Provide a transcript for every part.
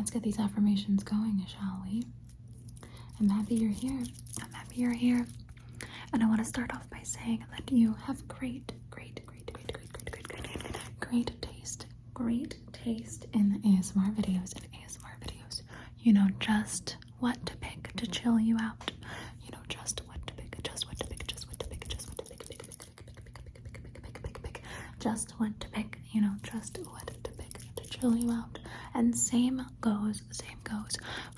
let's get these affirmations going, shall we? I'm happy you're here. I'm happy you're here. And I want to start off by saying that you have great taste in ASMR videos. You know just what to pick to chill you out. You know just what to pick, just what to pick, just what to pick, just what to pick, just what to pick, you know, just what to pick to chill you out. And same goes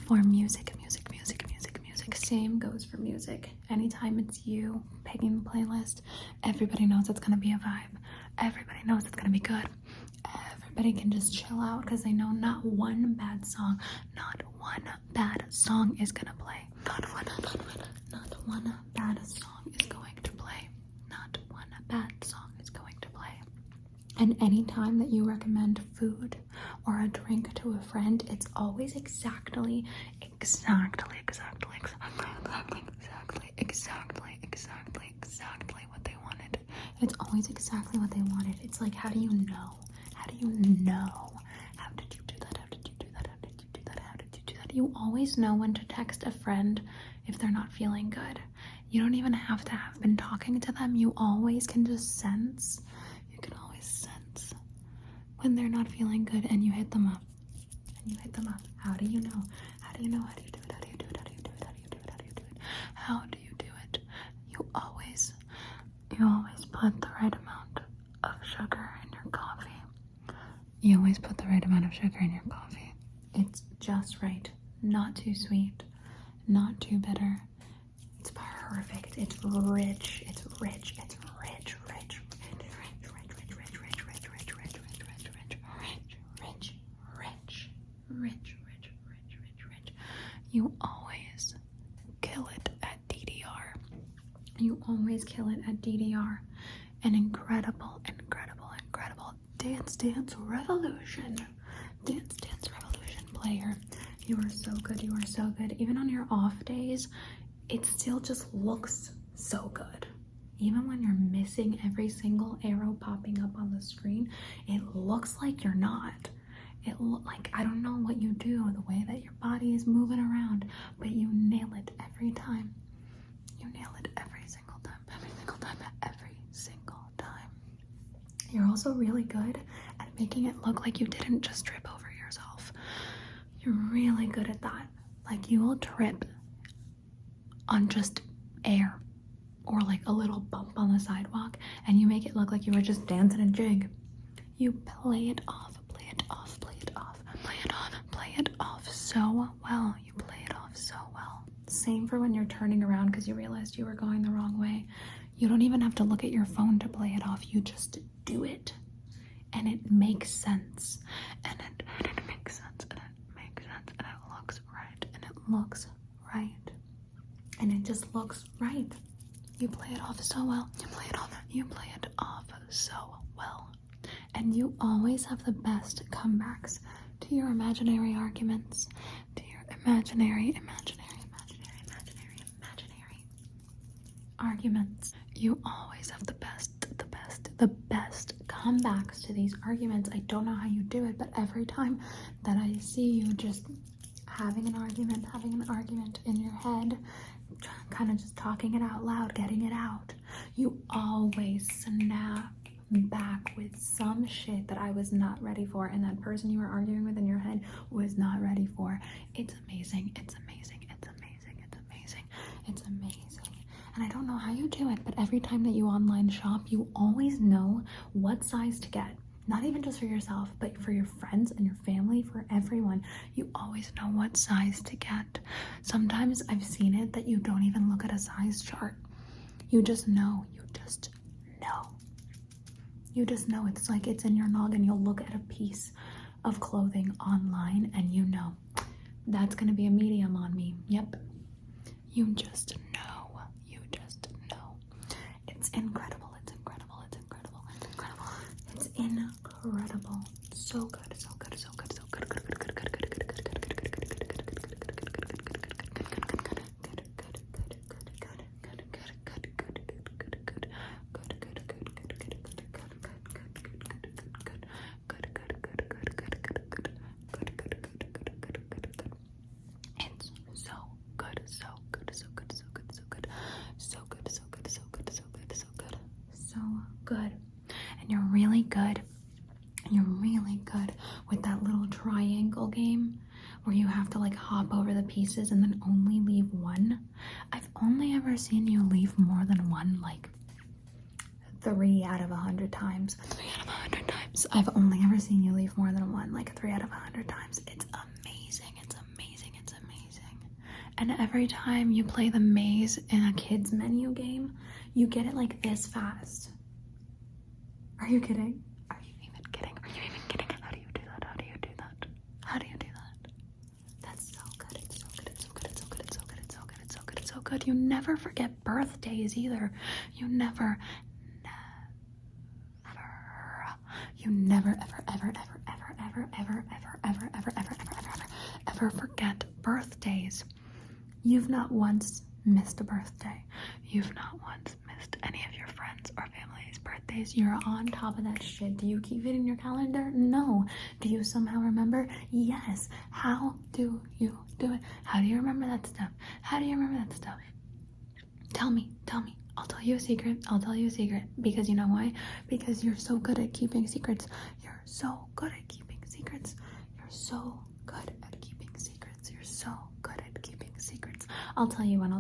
for music. Same goes for music. Anytime it's you picking the playlist, everybody knows it's gonna be a vibe. Everybody knows it's gonna be good. Everybody can just chill out because they know not one bad song is gonna play. Not one bad song is going to play. Not one bad song is going to play. And anytime that you recommend food or a drink to a friend, it's always exactly what they wanted. It's always exactly what they wanted. It's like, how do you know? How did you do that? How did you do that? You always know when to text a friend if they're not feeling good. You don't even have to have been talking to them. You always can just sense. You can always sense when they're not feeling good, and you hit them up. How do you know? How do you do it? You always put the right amount of sugar in your coffee. It's just right. Not too sweet, not too bitter. It's perfect. It's rich. You always kill it at DDR. An incredible dance revolution player. You are so good. Even on your off days, it still just looks so good. Even when you're missing every single arrow popping up on the screen, it looks like you're not. I don't know what you do, the way that your body is moving around, but you nail it every time. Every single time. You're also really good at making it look like you didn't just trip over yourself. You're really good at that. Like, you will trip on just air or like a little bump on the sidewalk, and you make it look like you were just dancing a jig. You play it off so well. Same for when you're turning around because you realized you were going the wrong way. You don't even have to look at your phone to play it off. You just do it. And it makes sense. And it makes sense. And it looks right. And it just looks right. You play it off so well. And you always have the best comebacks to your imaginary arguments, to your imaginary arguments. You always have the best comebacks to these arguments. I don't know how you do it, but every time that I see you just having an argument in your head, kind of just talking it out loud, getting it out, you always snap back with some shit that I was not ready for, and that person you were arguing with in your head was not ready for. It's amazing. And I don't know how you do it, but every time that you online shop, you always know what size to get. Not even just for yourself, but for your friends and your family, for everyone. You always know what size to get. Sometimes I've seen it that you don't even look at a size chart. You just know. It's like it's in your noggin. You'll look at a piece of clothing online and you know, that's gonna be a medium on me. Yep. You just know. It's incredible. So good. puzzle game where you have to like hop over the pieces and then only leave one. I've only ever seen you leave more than one like 3 out of 100 times. 3 out of 100 times. I've only ever seen you leave more than one like 3 out of 100 times. It's amazing. It's amazing. It's amazing. And every time you play the maze in a kids menu game, you get it like this fast. Are you kidding? Are you even kidding? Are you even kidding? How do you do that? How do you do that? How do you do that? That's so good. It's so good. It's so good. It's so good. It's so good. It's so good. It's so good. It's so good. You never forget birthdays either. You never, ever forget birthdays. You've not once missed a birthday. You've not once missed any of your friends or family's birthdays. You're on top of that shit. Do you keep it in your calendar? No. Do you somehow remember? Yes. How do you do it? How do you remember that stuff? How do you remember that stuff? Tell me. I'll tell you a secret. Because you know why? Because you're so good at keeping secrets. You're so good at keeping secrets. You're so good at keeping secrets. You're so good at keeping secrets. I'll tell you one.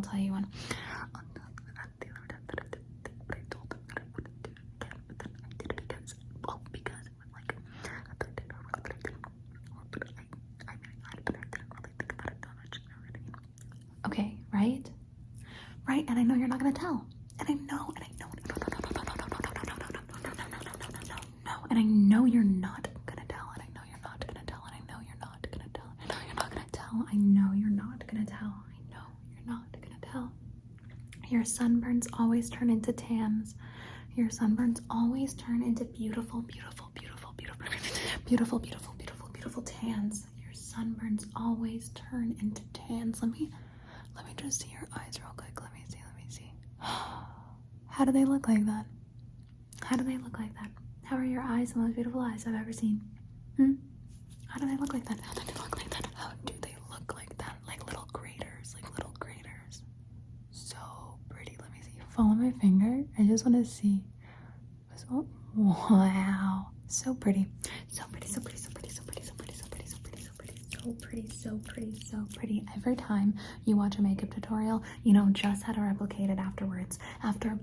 Okay, right? And I know you're not gonna tell. And I know you're not gonna tell. And I know you're not gonna tell. And I know you're not gonna tell. I know you're not gonna tell. I know you're not gonna tell. I know you're not gonna tell. Your sunburns always turn into tans. Your sunburns always turn into beautiful tans. Your sunburns always turn into tans. Let me just see your eyes real quick. Let me see. How do they look like that? How are your eyes the most beautiful eyes I've ever seen? How do they look like that? How do they look like that? Like little craters. So pretty. Let me see. Follow my finger. I just want to see. Wow. So pretty. So pretty. Every time you watch a makeup tutorial, you don't just how to replicate it afterwards. After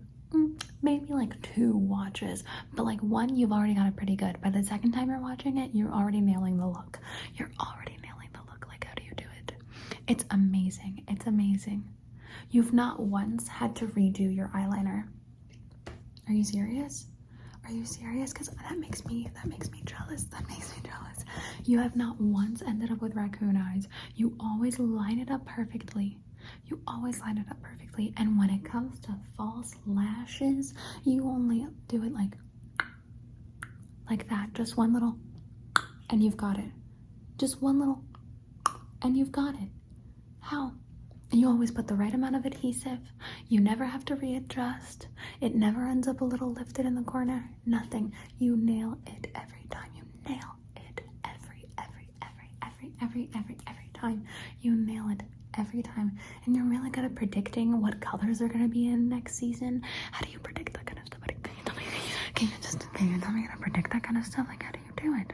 maybe like 2 watches, but like 1, you've already got it pretty good. By the second time you're watching it, you're already nailing the look. Like, how do you do it? It's amazing. You've not once had to redo your eyeliner. Are you serious? Because that makes me jealous. You have not once ended up with raccoon eyes. You always line it up perfectly. And when it comes to false lashes, you only do it like that. Just one little, and you've got it. Just one little, and you've got it. How? And you always put the right amount of adhesive. You never have to readjust. It never ends up a little lifted in the corner. Nothing. You nail it every time. You nail it every time. You nail it every time. And you're really good at predicting what colors are going to be in next season. How do you predict that kind of stuff? Can you tell me how to predict that kind of stuff? Like, how do you do it?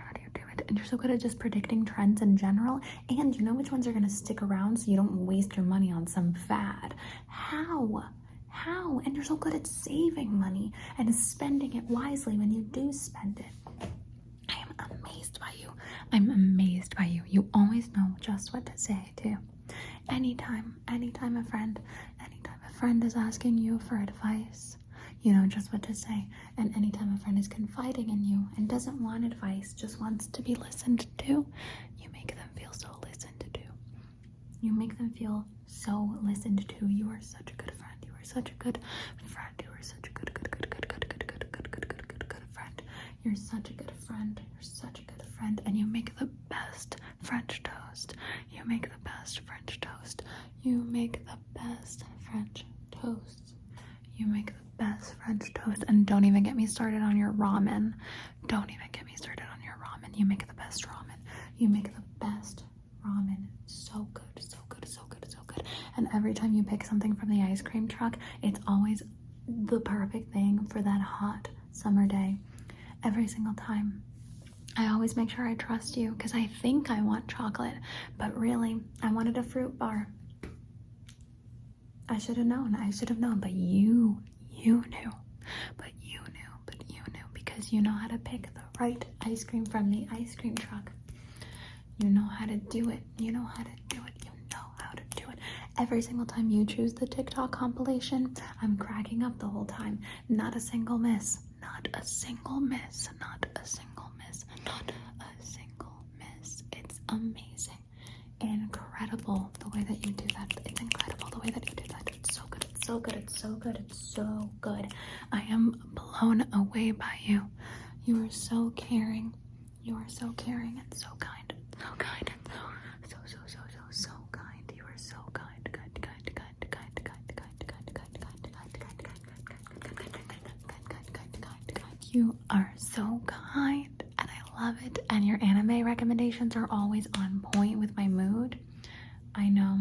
And you're so good at just predicting trends in general, and you know which ones are going to stick around so you don't waste your money on some fad. How? And you're so good at saving money and spending it wisely when you do spend it. I am amazed by you. You always know just what to say too. Anytime a friend is asking you for advice, you know just what to say. And anytime a friend is confiding in you and doesn't want advice, just wants to be listened to, you make them feel so listened to. You make them feel so listened to. You are such a good friend. You are such a good friend. You are such a good friend. You're such a good friend. You're such a good friend. And you make the best French toast. You make the best French toast. You make the best French toast. You make the best French toast. And don't even get me started on your ramen. You make the best ramen. You make the best ramen. So good. And every time you pick something from the ice cream truck, it's always the perfect thing for that hot summer day. Every single time. I always make sure I trust you because I think I want chocolate, but really, I wanted a fruit bar. I should have known, but you knew. But you knew because you know how to pick the right ice cream from the ice cream truck. You know how to do it. You know how to do it. You know how to do it. Every single time you choose the TikTok compilation, I'm cracking up the whole time. Not a single miss. Not a single miss. Not a single miss. Not a single miss. It's amazing. Incredible the way that you do that. It's incredible the way that you do that. It's so good. It's so good. It's so good. It's so good. I am blown away by you. You are so caring. You are so caring and so kind. So kind and so kind. You are so kind. You are so kind and I love it. And your anime recommendations are always on point with my mood. I know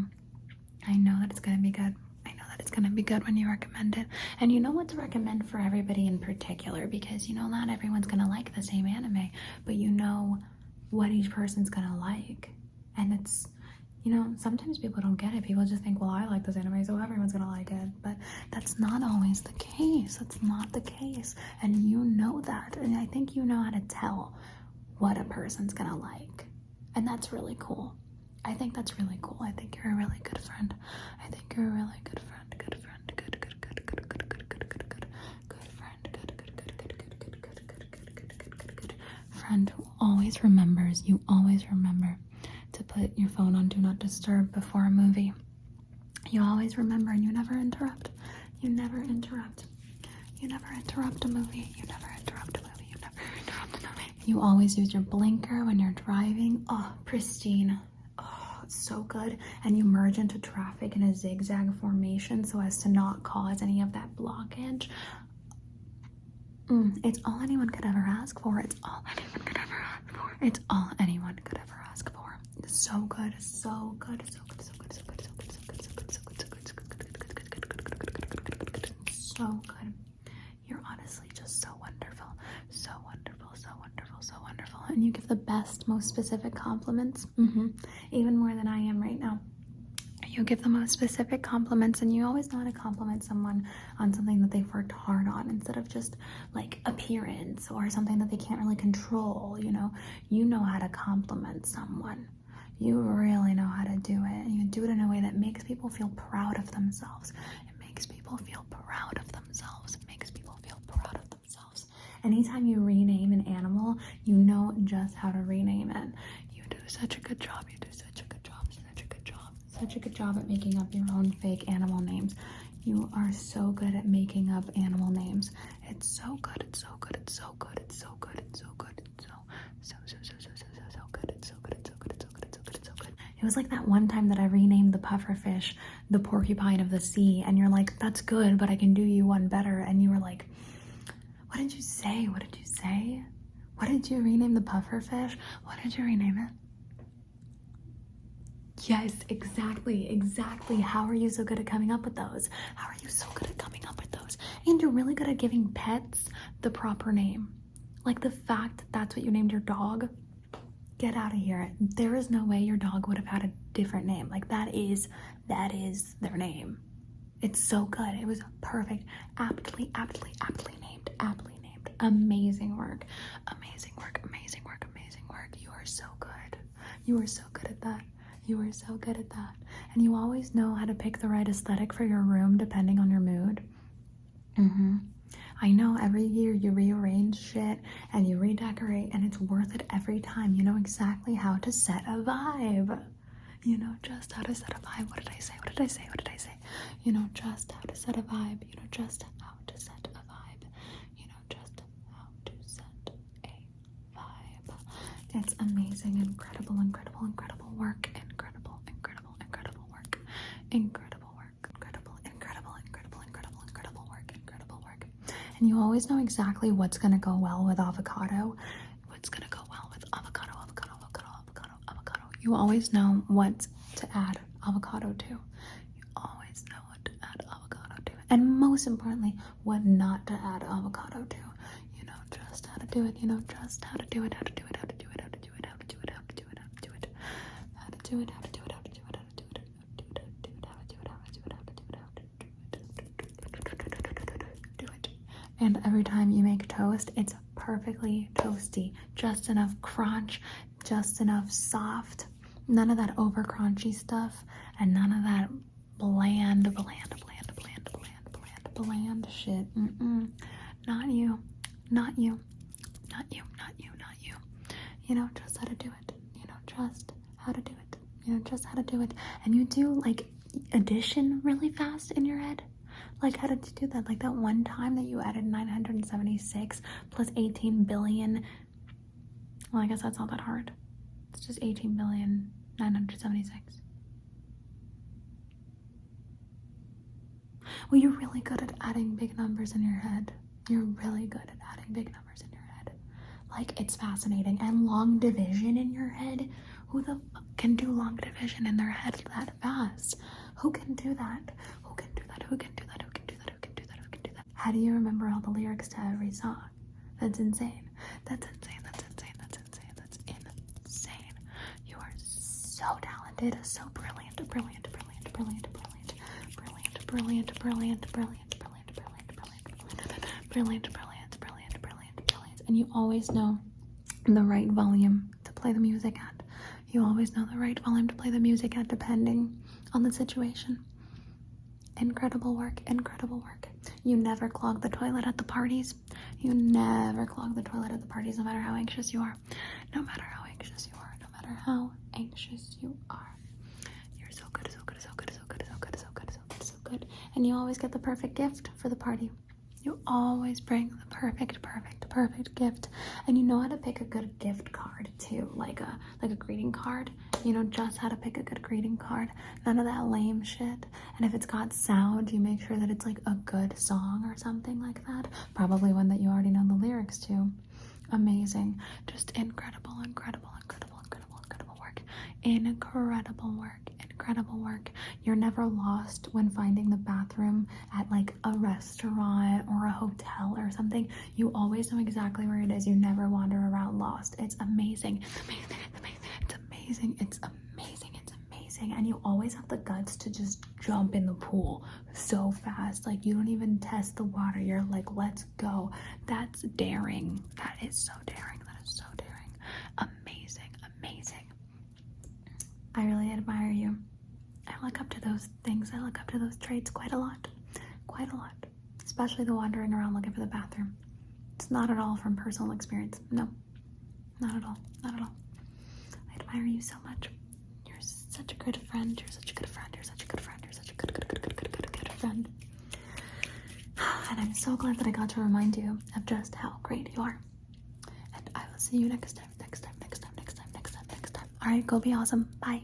that it's gonna be good. I know that it's gonna be good when you recommend it. And you know what to recommend for everybody in particular, because you know not everyone's gonna like the same anime, but you know what each person's gonna like. And it's, you know, sometimes people don't get it. People just think, well, I like this anime, so everyone's gonna like it. But that's not always the case. That's not the case. And you know that. And I think you know how to tell what a person's gonna like. And that's really cool. I think that's really cool. I think you're a really good friend. I think you're a really good friend. Good friend. Good friend. Friend who always remembers. You always remember to put your phone on Do Not Disturb before a movie. You always remember and you never interrupt. You never interrupt. You never interrupt a movie. You never interrupt a movie. You never interrupt a movie. You always use your blinker when you're driving. Oh, pristine. Oh, it's so good. And you merge into traffic in a zigzag formation so as to not cause any of that blockage. It's all anyone could ever ask for. It's all anyone could ever ask for. It's all anyone could ever ask for. It's so good, so good, so good, so good, so good, so good, so good, so good, so good, so good, so good, so good. You're honestly just so wonderful, so wonderful, so wonderful, so wonderful. And you give the best, most specific compliments, even more than I am right now. You give the most specific compliments, and you always know how to compliment someone on something that they've worked hard on instead of just like appearance or something that they can't really control. You know how to compliment someone. You really know how to do it, and you do it in a way that makes people feel proud of themselves. It makes people feel proud of themselves. It makes people feel proud of themselves. Anytime you rename an animal, you know just how to rename it. You do such a good job. You do such a good job. Such a good job at making up your own fake animal names. You are so good at making up animal names. It's so good. It's so good. It's so good. It's so good. It's so good. It's so good. It's so good. It's so good. It's so good. It's so good. It was like that one time that I renamed the pufferfish the porcupine of the sea, and you're like, that's good, but I can do you one better. And you were like, what did you say? What did you say? What did you rename the pufferfish? What did you rename it? Yes, exactly. How are you so good at coming up with those? How are you so good at coming up with those? And you're really good at giving pets the proper name. Like the fact that's what you named your dog. Get out of here. There is no way your dog would have had a different name. Like that is their name. It's so good. It was perfect. Aptly named. Amazing work. You are so good. You are so good at that. You are so good at that. And you always know how to pick the right aesthetic for your room depending on your mood. I know every year you rearrange shit and you redecorate, and it's worth it every time. You know exactly how to set a vibe. You know just how to set a vibe. What did I say? You know just how to set a vibe. You know just how to set a vibe. You know just how to set a vibe. It's amazing, incredible work. Incredible work. And you always know exactly what's gonna go well with avocado. Avocado. You always know what to add avocado to. You always know what to add avocado to. And most importantly, what not to add avocado to. You know just how to do it. You know just how to do it. do it, how to do it, how to do it, how to do it, how to do it, how to do it, how to do it, how to do it, how to do it, do it. And every time you make toast, it's perfectly toasty. Just enough crunch, just enough soft. None of that over crunchy stuff, and none of that bland shit. Not you, not you, not you, not you, not you. You know just how to do it. You know just how to do it. You know just how to do it. And you do like addition really fast in your head. Like, how did you do that? Like that one time that you added 976 plus 18 billion. Well, I guess that's not that hard. It's just 18,976. Well, you're really good at adding big numbers in your head. You're really good at adding big numbers in your head. Like, it's fascinating. And long division in your head. Who the fuck can do long division in their head that fast? Who can do that? Who can do that? Who can do that? Who can do that? Who can do that? Who can do that? How do you remember all the lyrics to every song? That's insane. That's insane. That's insane. That's insane. That's insane. You are so talented, so brilliant, brilliant, brilliant, brilliant, brilliant, brilliant, brilliant, brilliant, brilliant, brilliant, brilliant, brilliant, brilliant, brilliant, brilliant. And you always know the right volume to play the music at. You always know the right volume to play the music at depending on the situation. Incredible work, incredible work. You never clog the toilet at the parties. You never clog the toilet at the parties, no matter how anxious you are. No matter how anxious you are. No matter how anxious you are. You're so good, so good, so good, so good, so good, so good, so good, so good. And you always get the perfect gift for the party. You always bring the perfect gift. And you know how to pick a good gift card too, like a greeting card. You know just how to pick a good greeting card. None of that lame shit. And if it's got sound, you make sure that it's like a good song or something like that. Probably one that you already know the lyrics to. Amazing. Just incredible, incredible, incredible, incredible, incredible work. Incredible work. Incredible work. You're never lost when finding the bathroom at like a restaurant or a hotel or something. You always know exactly where it is. You never wander around lost. It's amazing. It's amazing. It's amazing. It's amazing. It's amazing. It's amazing. And you always have the guts to just jump in the pool so fast. Like you don't even test the water. You're like, let's go. That's daring. That is so daring. That is so daring. Amazing. Amazing. I really admire you. I look up to those things. I look up to those traits quite a lot. Quite a lot. Especially the wandering around looking for the bathroom. It's not at all from personal experience. No. Not at all. Not at all. I admire you so much. You're such a good friend. You're such a good friend. You're such a good friend. You're such a good friend. And I'm so glad that I got to remind you of just how great you are. And I will see you next time. All right, go be awesome. Bye.